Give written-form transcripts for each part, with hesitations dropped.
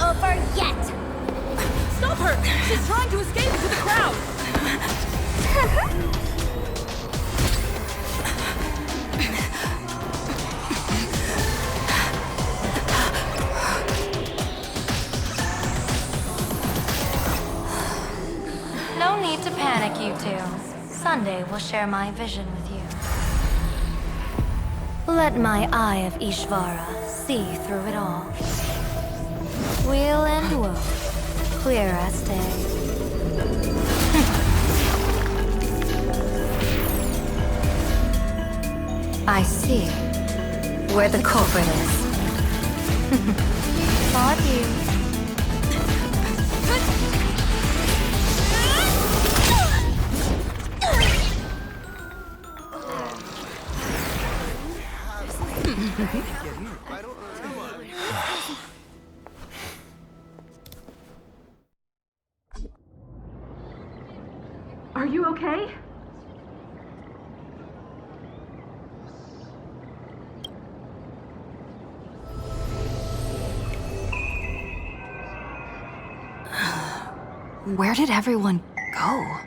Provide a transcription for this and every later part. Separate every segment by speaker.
Speaker 1: over yet!
Speaker 2: Stop her! She's trying to escape into the crowd!
Speaker 1: No need to panic, you two. Sunday will share my vision with you. Let my eye of Ishvara see through it all. Weal and woe, clear as day. I see where the culprit is. Thought you.
Speaker 2: Are you okay?
Speaker 3: Where did everyone go?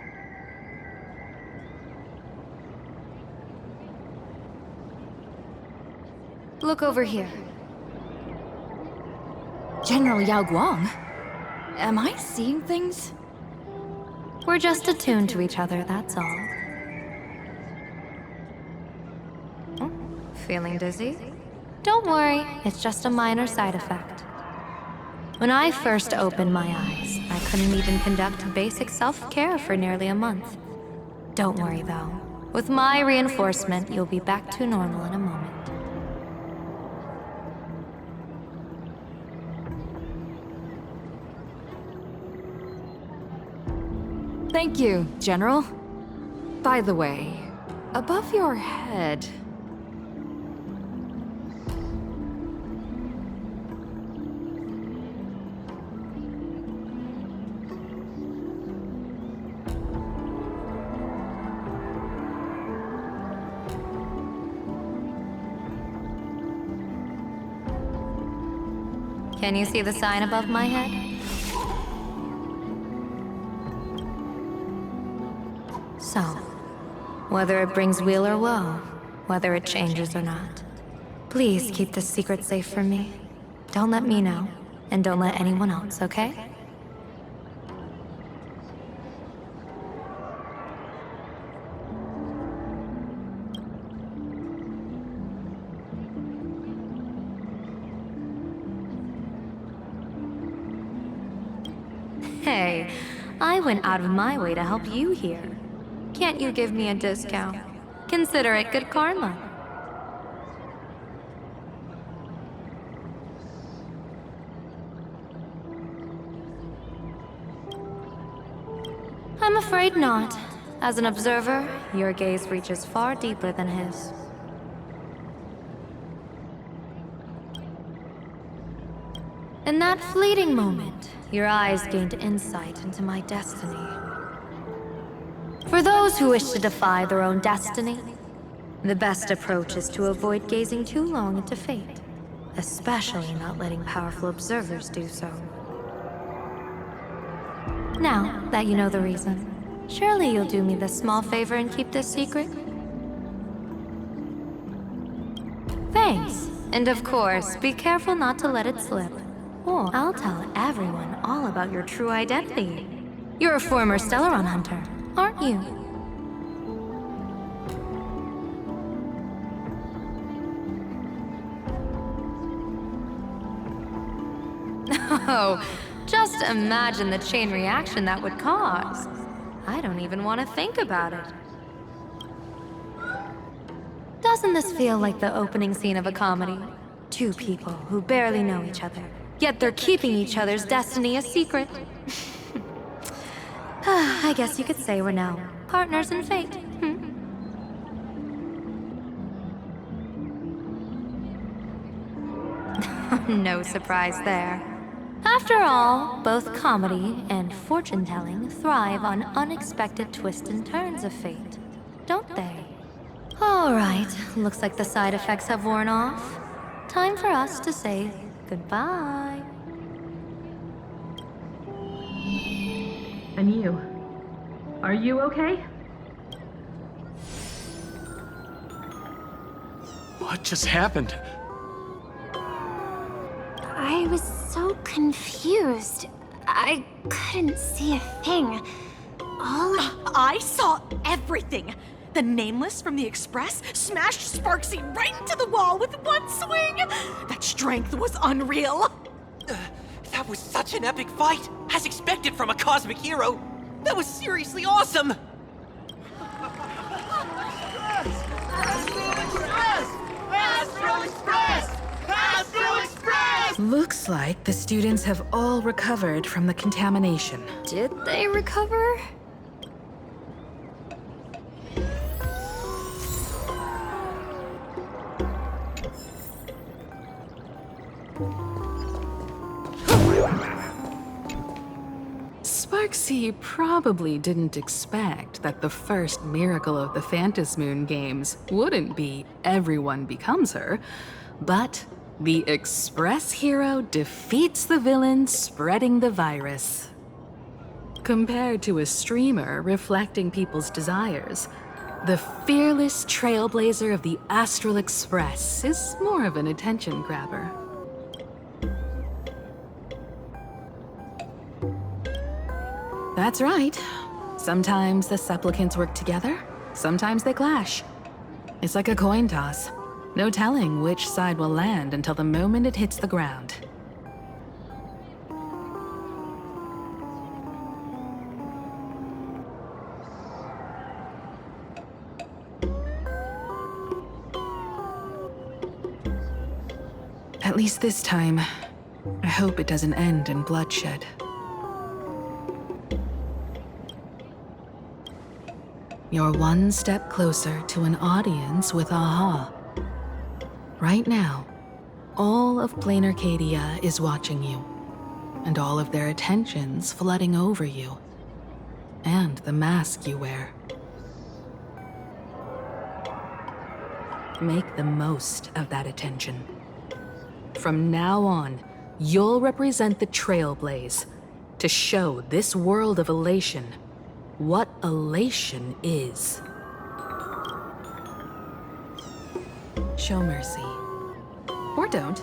Speaker 1: Look over here.
Speaker 3: General Yao Guang? Am I seeing things?
Speaker 1: We're just attuned to each other, that's all. Oh, feeling dizzy? Don't worry, it's just a minor side effect. When I first opened my eyes, I couldn't even conduct basic self-care for nearly a month. Don't worry though. With my reinforcement, you'll be back to normal in a moment.
Speaker 3: Thank you, General. By the way, above your head...
Speaker 1: Can you see the sign above my head? So, whether it brings weal or woe, whether it changes or not, please keep this secret safe from me. Don't let me know, and don't let anyone else, okay? Hey, I went out of my way to help you here. Can't you give me a discount? Consider it good karma. I'm afraid not. As an observer, your gaze reaches far deeper than his. In that fleeting moment, your eyes gained insight into my destiny. For those who wish to defy their own destiny, the best approach is to avoid gazing too long into fate, especially not letting powerful observers do so. Now that you know the reason, surely you'll do me this small favor and keep this secret? Thanks. And of course, be careful not to let it slip. Or I'll tell everyone all about your true identity. You're a former Stellaron hunter, aren't you? Oh, just imagine the chain reaction that would cause. I don't even want to think about it. Doesn't this feel like the opening scene of a comedy? Two people who barely know each other, yet they're keeping each other's destiny a secret. I guess you could say we're now partners in fate. No surprise there. After all, both comedy and fortune-telling thrive on unexpected twists and turns of fate, don't they? All right, looks like the side effects have worn off. Time for us to say goodbye.
Speaker 4: And you? Are you okay?
Speaker 5: What just happened?
Speaker 6: I was so confused. I couldn't see a thing.
Speaker 2: I saw everything. The Nameless from the Express smashed Sparksy right into the wall with one swing. That strength was unreal.
Speaker 7: That was such an epic fight, as expected from a cosmic hero. That was seriously awesome.
Speaker 4: Looks like the students have all recovered from the contamination.
Speaker 3: Did they recover? Sparksy probably didn't expect that the first miracle of the Phantasmoon games wouldn't be everyone becomes her, but the Express hero defeats the villain spreading the virus. Compared to a streamer reflecting people's desires, the fearless trailblazer of the Astral Express is more of an attention grabber. That's right. Sometimes the supplicants work together, sometimes they clash. It's like a coin toss. No telling which side will land until the moment it hits the ground. At least this time, I hope it doesn't end in bloodshed. You're one step closer to an audience with Aha. Right now, all of Plain Arcadia is watching you, and all of their attention's flooding over you, and the mask you wear. Make the most of that attention. From now on, you'll represent the Trailblaze to show this world of elation what elation is. Show mercy. Or don't.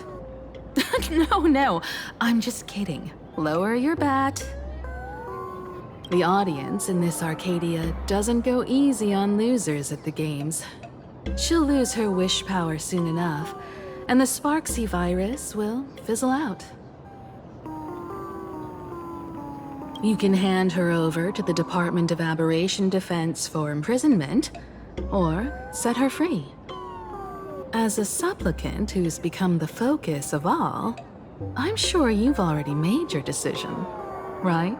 Speaker 3: No, I'm just kidding. Lower your bat. The audience in this Arcadia doesn't go easy on losers at the games. She'll lose her wish power soon enough, and the Sparksy virus will fizzle out. You can hand her over to the Department of Aberration Defense for imprisonment, or set her free. As a supplicant who's become the focus of all, I'm sure you've already made your decision, right?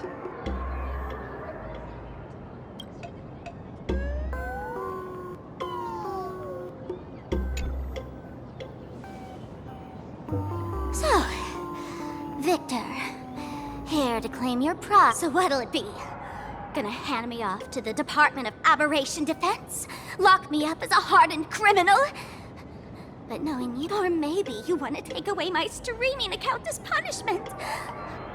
Speaker 6: So, Victor, here to claim your prize. So what'll it be? Gonna hand me off to the Department of Aberration Defense? Lock me up as a hardened criminal? But knowing you, or maybe you want to take away my streaming account as punishment.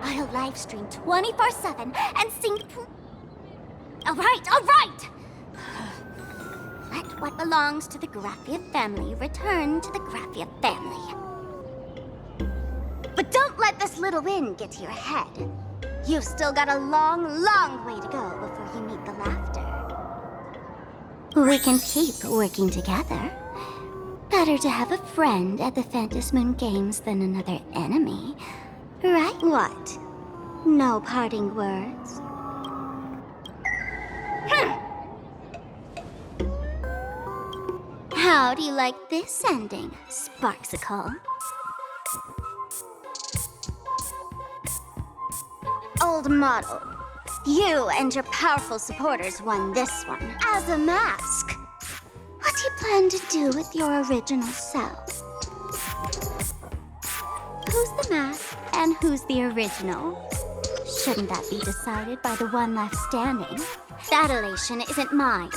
Speaker 6: I'll live stream 24/7 and sing. All right. Let what belongs to the Graphia family return to the Graphia family. But don't let this little win get to your head. You've still got a long, long way to go before you meet the laughter. We can keep working together. Better to have a friend at the Phantasmoon Games than another enemy. Right? What? No parting words? How do you like this ending, Sparksicle? Old model, you and your powerful supporters won this one. As a mask, what do you plan to do with your original self? Who's the mask and who's the original? Shouldn't that be decided by the one left standing? That elation isn't mine.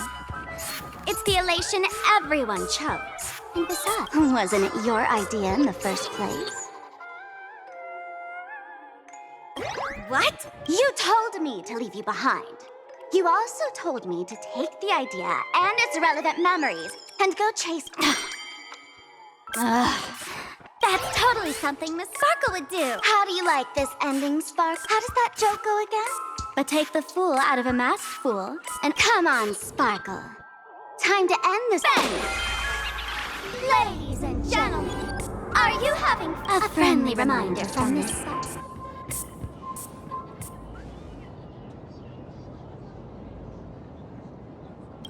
Speaker 6: It's the elation everyone chose. And besides, wasn't it your idea in the first place? What? You told me to leave you behind. You also told me to take the idea and its relevant memories and go chase... That's totally something Miss Sparkle would do. How do you like this ending, Sparks? How does that joke go again? But take the fool out of a masked fool, and come on, Sparkle. Time to end this thing. Ladies and gentlemen, are you having a friendly reminder from this spot?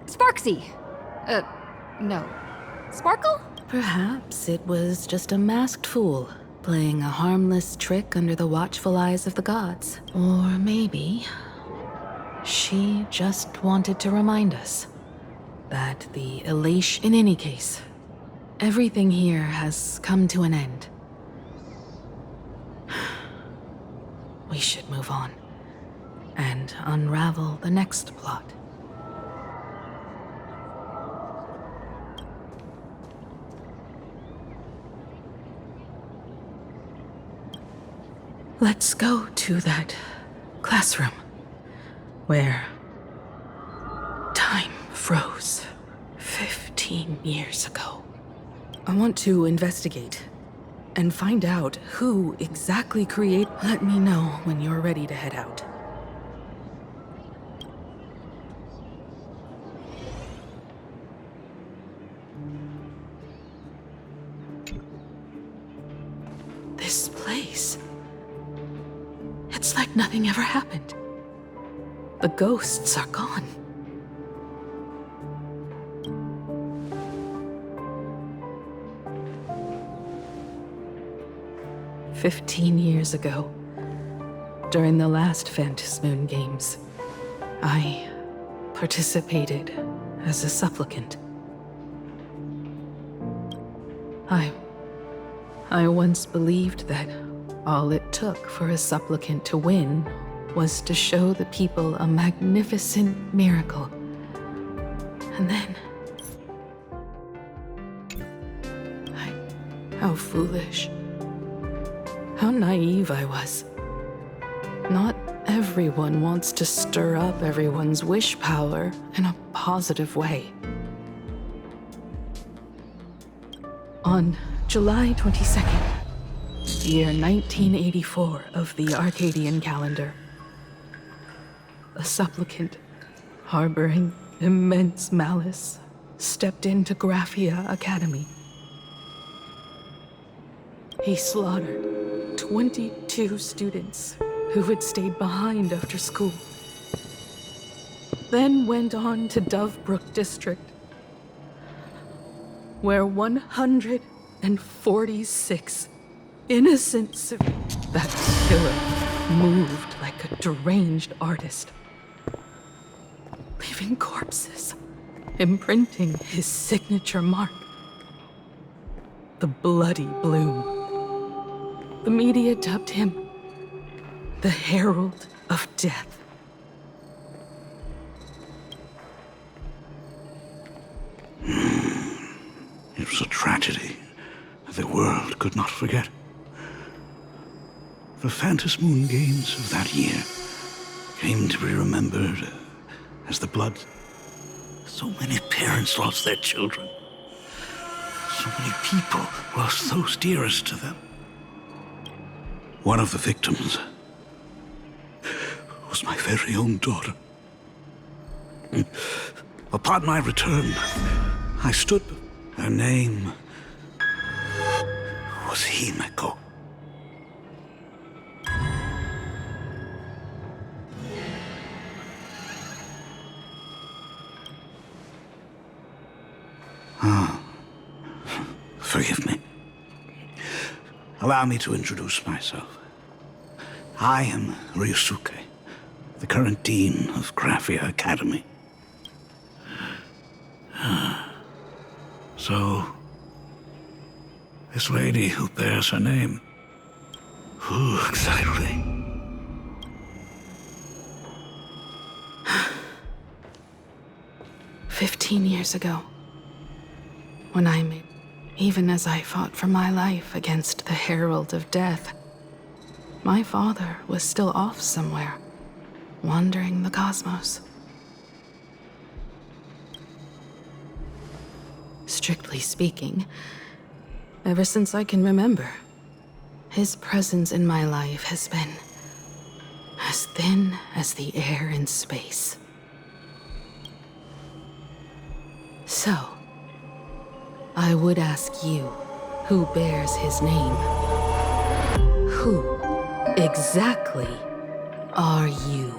Speaker 1: Sparksy! No. Sparkle?
Speaker 4: Perhaps it was just a masked fool, playing a harmless trick under the watchful eyes of the gods. Or maybe she just wanted to remind us that the elation... In any case, everything here has come to an end. We should move on and unravel the next plot. Let's go to that classroom where time froze 15 years ago. I want to investigate and find out who exactly created... Let me know when you're ready to head out. This place... It's like nothing ever happened. The ghosts are gone. "15 years ago, during the last Phantasmoon Games, I participated as a supplicant. I once believed that all it took for a supplicant to win was to show the people a magnificent miracle. And then... How foolish. How naive I was. Not everyone wants to stir up everyone's wish power in a positive way. On July 22nd, year 1984 of the Arcadian calendar, a supplicant harboring immense malice stepped into Graphia Academy. He slaughtered 22 students who had stayed behind after school, then went on to Dovebrook District, where 146 innocent civilians... That killer moved like a deranged artist, leaving corpses, imprinting his signature mark. The Bloody Bloom. The media dubbed him the Herald of Death.
Speaker 8: It was a tragedy that the world could not forget. The Phantasmoon Games of that year came to be remembered as the blood. So many parents lost their children. So many people lost those dearest to them. One of the victims was my very own daughter. Upon my return, I stood. Her name was Himeko. Forgive me. Allow me to introduce myself. I am Ryusuke, the current dean of Graphia Academy. So, this lady who bears her name, who exactly?
Speaker 4: 15 years ago, when even as I fought for my life against the Herald of Death, my father was still off somewhere, wandering the cosmos. Strictly speaking, ever since I can remember, his presence in my life has been as thin as the air in space. So, I would ask you, who bears his name? Who exactly are you?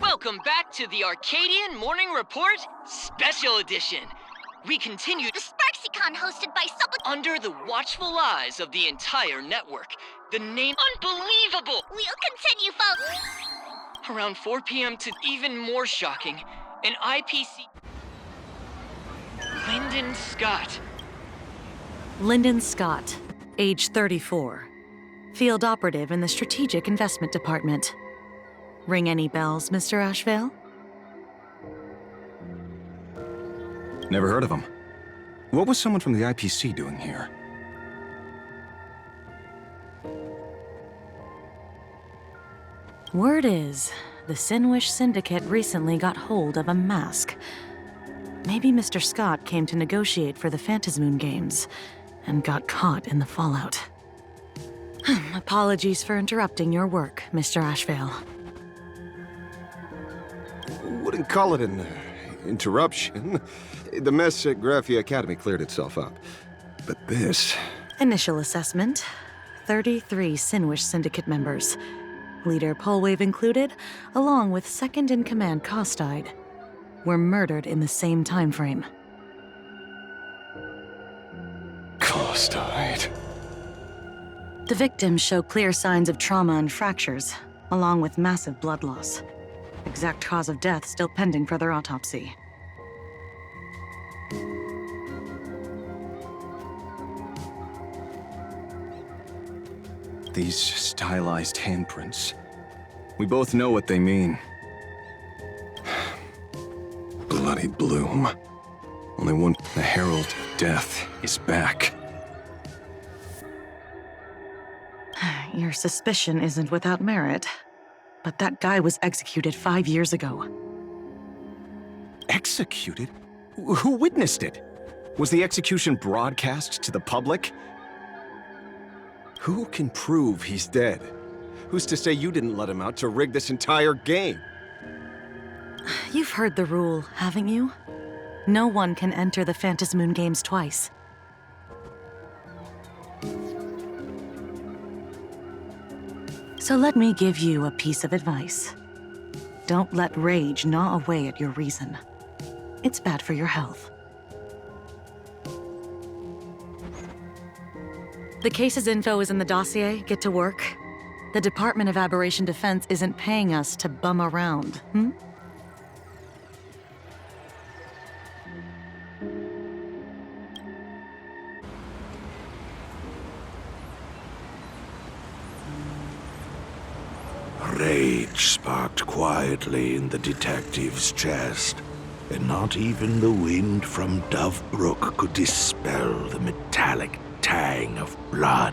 Speaker 7: Welcome back to the Arcadian Morning Report Special Edition. We continue
Speaker 6: The SparksyCon hosted by someone.
Speaker 7: under the watchful eyes of the entire network. The name unbelievable!
Speaker 6: We'll continue, folks.
Speaker 7: Around 4 p.m. to even more shocking, an IPC... Lyndon Scott.
Speaker 2: Lyndon Scott, age 34. Field operative in the Strategic Investment Department. Ring any bells, Mr. Ashvale?
Speaker 9: Never heard of him. What was someone from the IPC doing here?
Speaker 2: Word is, the Sinwish Syndicate recently got hold of a mask. Maybe Mr. Scott came to negotiate for the Phantasmoon Games, and got caught in the fallout. Apologies for interrupting your work, Mr. Ashvale.
Speaker 10: Wouldn't call it an interruption. The mess at Graphia Academy cleared itself up. But this...
Speaker 2: Initial assessment. 33 Sinwish Syndicate members. Leader Polwave included, along with second-in-command Costide, were murdered in the same time frame.
Speaker 10: Costide.
Speaker 2: The victims show clear signs of trauma and fractures, along with massive blood loss. Exact cause of death still pending further autopsy.
Speaker 9: These stylized handprints. We both know what they mean.
Speaker 10: Bloody Bloom. Only one...
Speaker 9: The Herald of Death is back.
Speaker 2: Your suspicion isn't without merit, but that guy was executed 5 years ago.
Speaker 9: Executed? Who witnessed it? Was the execution broadcast to the public?
Speaker 10: Who can prove he's dead? Who's to say you didn't let him out to rig this entire game?
Speaker 2: You've heard the rule, haven't you? No one can enter the Phantasmoon Games twice. So let me give you a piece of advice. Don't let rage gnaw away at your reason. It's bad for your health. The case's info is in the dossier. Get to work. The Department of Aberration Defense isn't paying us to bum around,
Speaker 8: Rage sparked quietly in the detective's chest, and not even the wind from Dove Brook could dispel the metallic tang of blood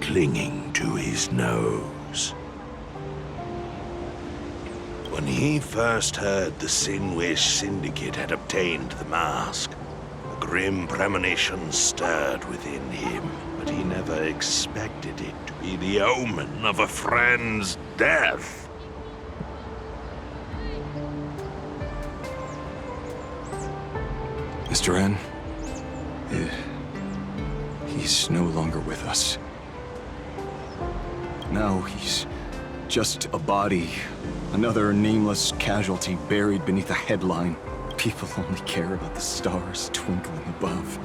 Speaker 8: clinging to his nose. When he first heard the Sinwish Syndicate had obtained the mask, a grim premonition stirred within him, but he never expected it to be the omen of a friend's death.
Speaker 9: Mr. N, he's no longer with us. Now he's just a body, another nameless casualty buried beneath a headline. People only care about the stars twinkling above,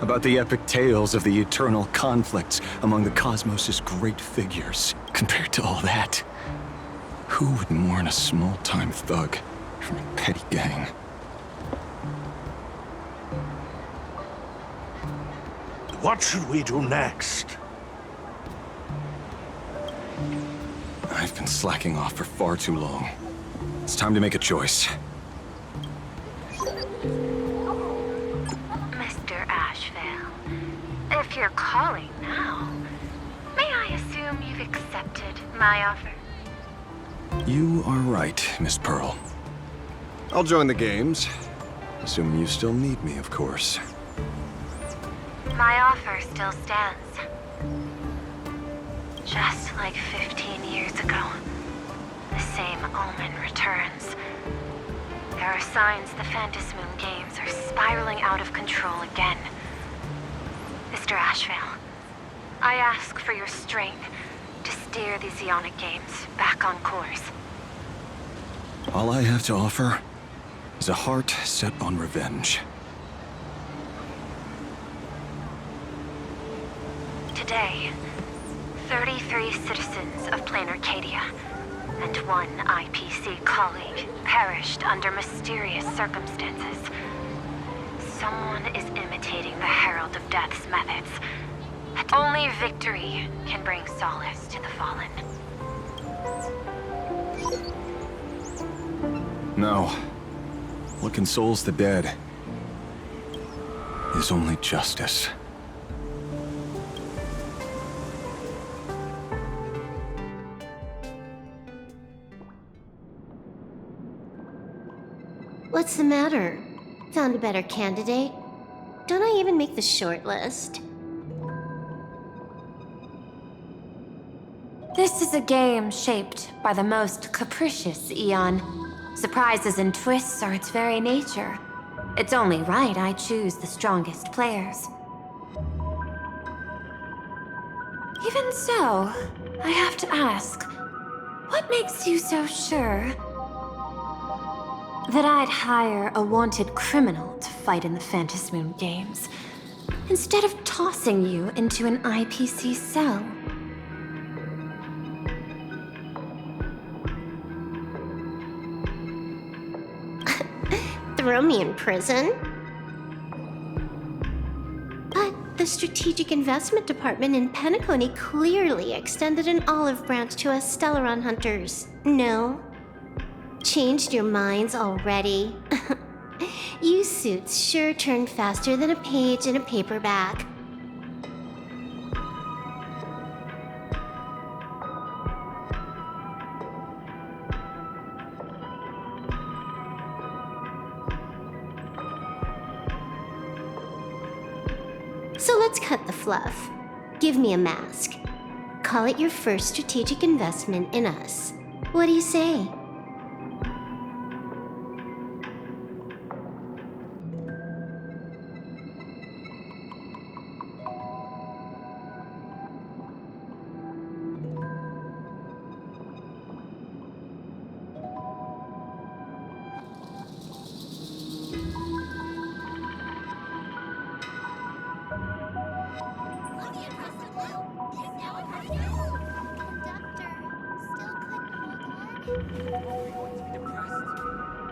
Speaker 9: about the epic tales of the eternal conflicts among the cosmos' great figures. Compared to all that, who would mourn a small-time thug from a petty gang?
Speaker 8: What should we do next?
Speaker 9: I've been slacking off for far too long. It's time to make a choice.
Speaker 11: Mr. Ashvale, if you're calling now, may I assume you've accepted my offer?
Speaker 9: You are right, Miss Pearl.
Speaker 10: I'll join the games. Assuming you still need me, of course.
Speaker 11: My offer still stands. Just like 15 years ago, the same omen returns. There are signs the Phantasmoon games are spiraling out of control again. Mr. Ashvale, I ask for your strength to steer the Zeonic games back on course.
Speaker 9: All I have to offer is a heart set on revenge.
Speaker 11: Today, 33 citizens of Plain Arcadia and one IPC colleague perished under mysterious circumstances. Someone is imitating the Herald of Death's methods. Only victory can bring solace to the fallen.
Speaker 9: No. What consoles the dead is only justice.
Speaker 12: What's the matter? Found a better candidate? Don't I even make the short list?
Speaker 1: This is a game shaped by the most capricious Eon. Surprises and twists are its very nature. It's only right I choose the strongest players. Even so, I have to ask, what makes you so sure that I'd hire a wanted criminal to fight in the Phantasmoon games, instead of tossing you into an IPC cell?
Speaker 12: Throw me in prison? But the Strategic Investment Department in Penacony clearly extended an olive branch to us Stellaron hunters. No? Changed your minds already? You suits sure turn faster than a page in a paperback. So let's cut the fluff. Give me a mask. Call it your first strategic investment in us. What do you say?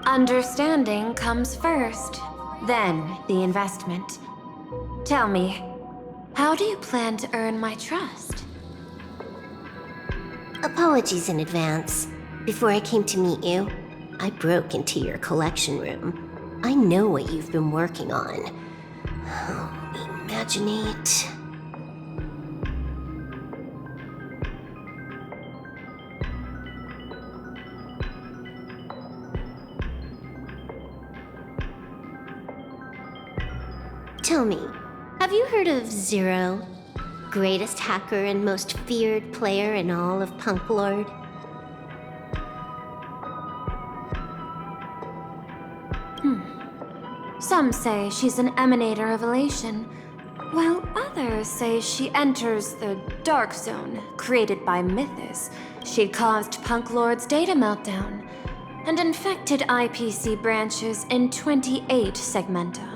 Speaker 1: Understanding comes first, then the investment. Tell me, how do you plan to earn my trust?
Speaker 12: Apologies in advance. Before I came to meet you, I broke into your collection room. I know what you've been working on. Imaginate. Tell me, have you heard of Zero? Greatest hacker and most feared player in all of Punk Lord?
Speaker 1: Some say she's an emanator of elation, while others say she enters the Dark Zone created by Mythos. She caused Punk Lord's data meltdown and infected IPC branches in 28 segmenta,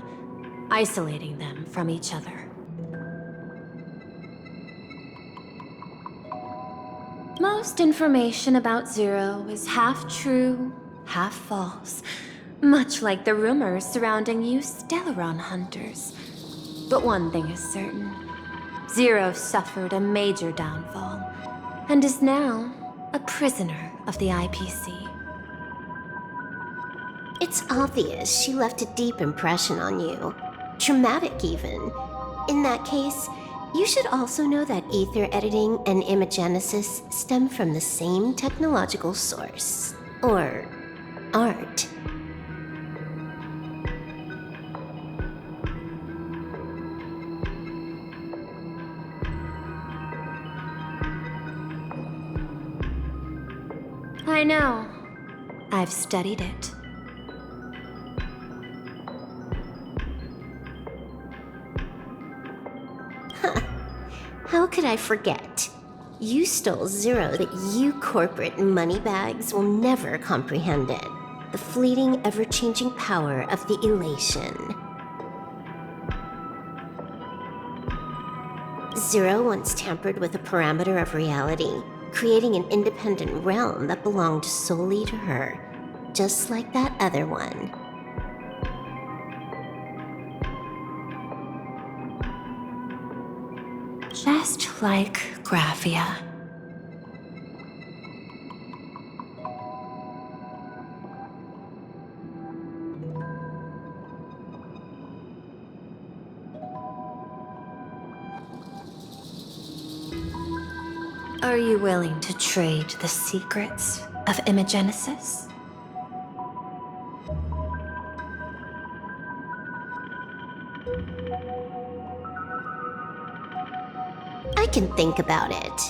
Speaker 1: isolating them from each other. Most information about Zero is half true, half false, much like the rumors surrounding you Stellaron hunters. But one thing is certain. Zero suffered a major downfall, and is now a prisoner of the IPC.
Speaker 12: It's obvious she left a deep impression on you. Traumatic, even. In that case, you should also know that ether editing and imagenesis stem from the same technological source. Or art.
Speaker 1: I know. I've studied it.
Speaker 12: How could I forget? You stole Zero that you corporate moneybags will never comprehend it. The fleeting, ever-changing power of the elation. Zero once tampered with a parameter of reality, creating an independent realm that belonged solely to her, just like that other one.
Speaker 1: Just like Graphia. Are you willing to trade the secrets of imagenesis?
Speaker 12: I can think about it.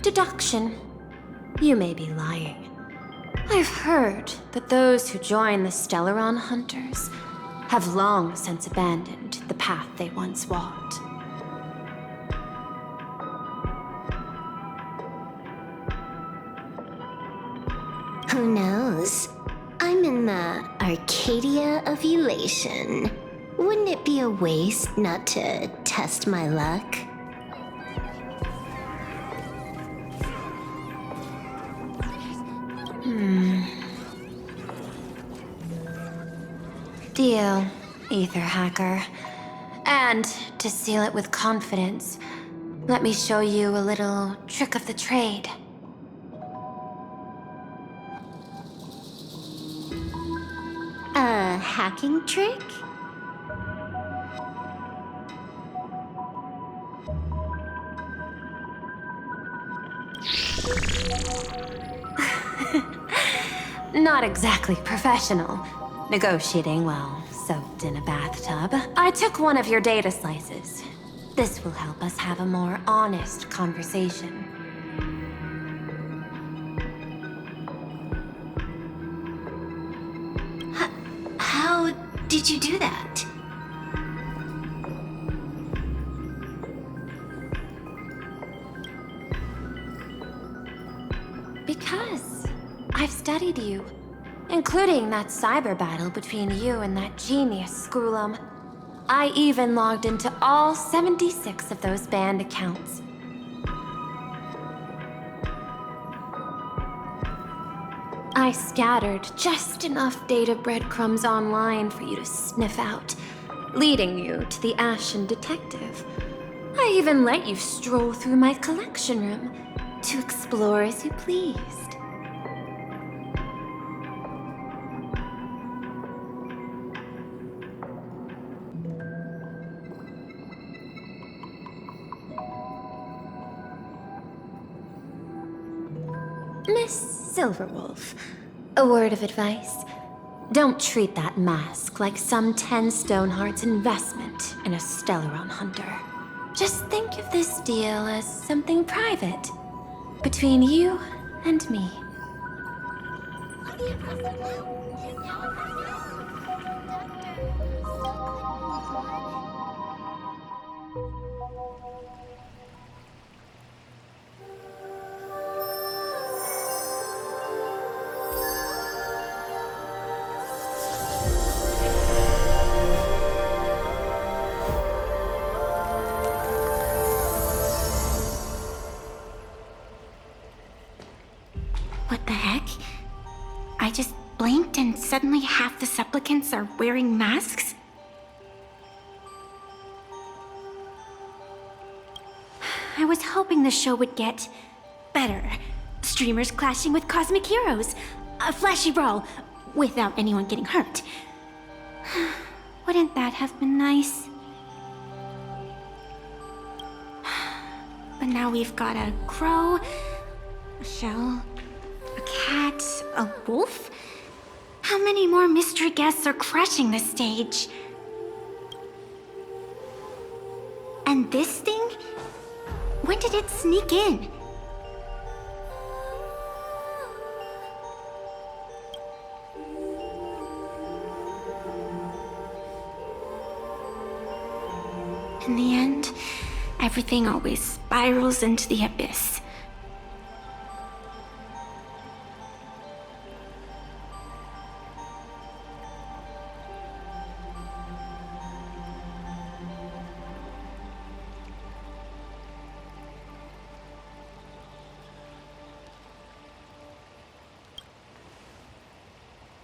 Speaker 1: Deduction. You may be lying. I've heard that those who join the Stellaron Hunters have long since abandoned the path they once walked.
Speaker 12: Who knows? I'm in the Arcadia of Elation. Wouldn't it be a waste not to test my luck?
Speaker 1: Deal, Ether Hacker. And to seal it with confidence, let me show you a little trick of the trade.
Speaker 12: A hacking trick?
Speaker 1: Not exactly professional. Negotiating while soaked in a bathtub. I took one of your data slices. This will help us have a more honest conversation.
Speaker 12: How did you do that?
Speaker 1: Because I've studied you. Including that cyber battle between you and that genius Scroolum. I even logged into all 76 of those banned accounts. I scattered just enough data breadcrumbs online for you to sniff out, leading you to the Ashen Detective. I even let you stroll through my collection room to explore as you pleased. Miss Silverwolf, a word of advice. Don't treat that mask like some 10 Stoneheart's investment in a Stellaron Hunter. Just think of this deal as something private, between you and me.
Speaker 13: What the heck? I just blinked and suddenly half the supplicants are wearing masks? I was hoping the show would get better. Streamers clashing with cosmic heroes. A flashy brawl without anyone getting hurt. Wouldn't that have been nice? But now we've got a crow, a shell, a cat, a wolf? How many more mystery guests are crashing the stage? And this thing? When did it sneak in? In the end, everything always spirals into the abyss.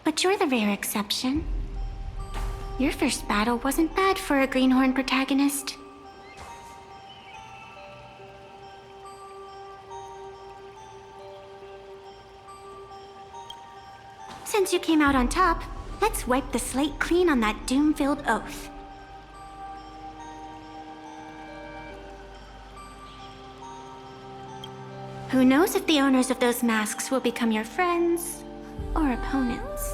Speaker 13: But you're the rare exception. Your first battle wasn't bad for a greenhorn protagonist. Since you came out on top, let's wipe the slate clean on that doom-filled oath. Who knows if the owners of those masks will become your friends or opponents?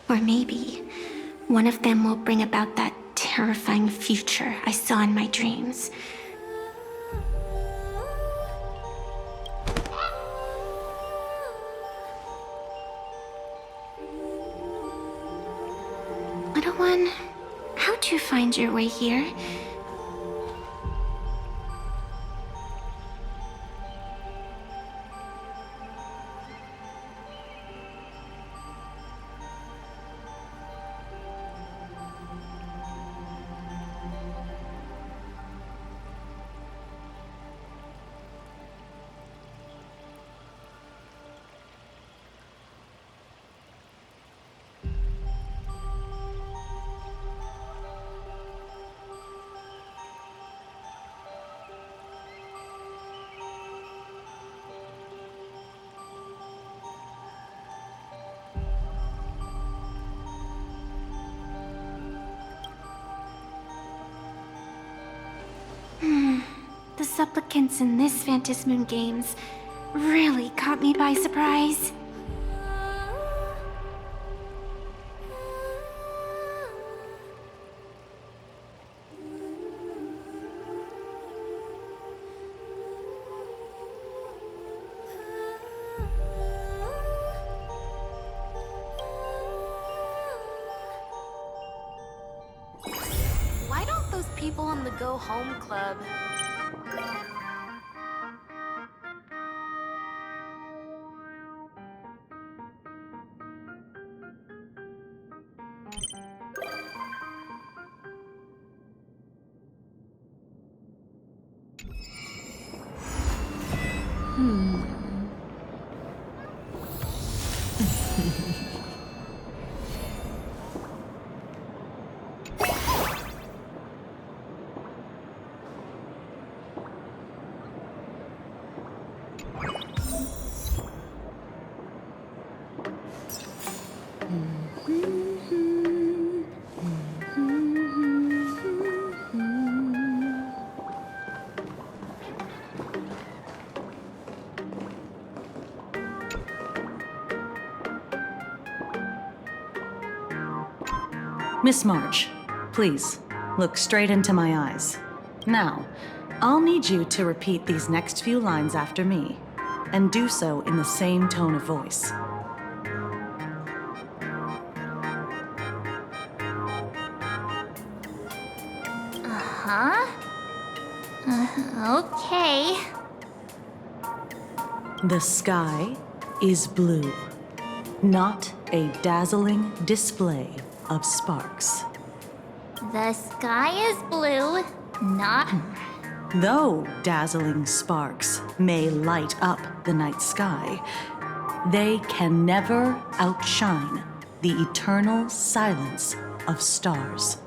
Speaker 13: Or maybe one of them will bring about that terrifying future I saw in my dreams. Little one, how'd you find your way here? The supplicants in this Phantasmoon Games really caught me by surprise.
Speaker 14: Why don't those people on the Go Home Club...
Speaker 2: Miss March, please, look straight into my eyes. Now, I'll need you to repeat these next few lines after me, and do so in the same tone of voice.
Speaker 6: Okay.
Speaker 2: The sky is blue, not a dazzling display of sparks.
Speaker 6: The sky is blue, not...
Speaker 2: Though dazzling sparks may light up the night sky, they can never outshine the eternal silence of stars.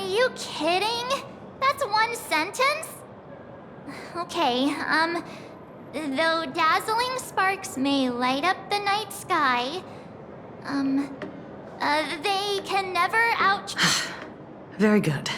Speaker 6: you kidding? That's one sentence? Okay, though dazzling sparks may light up the night sky, they can never out...
Speaker 2: Very good.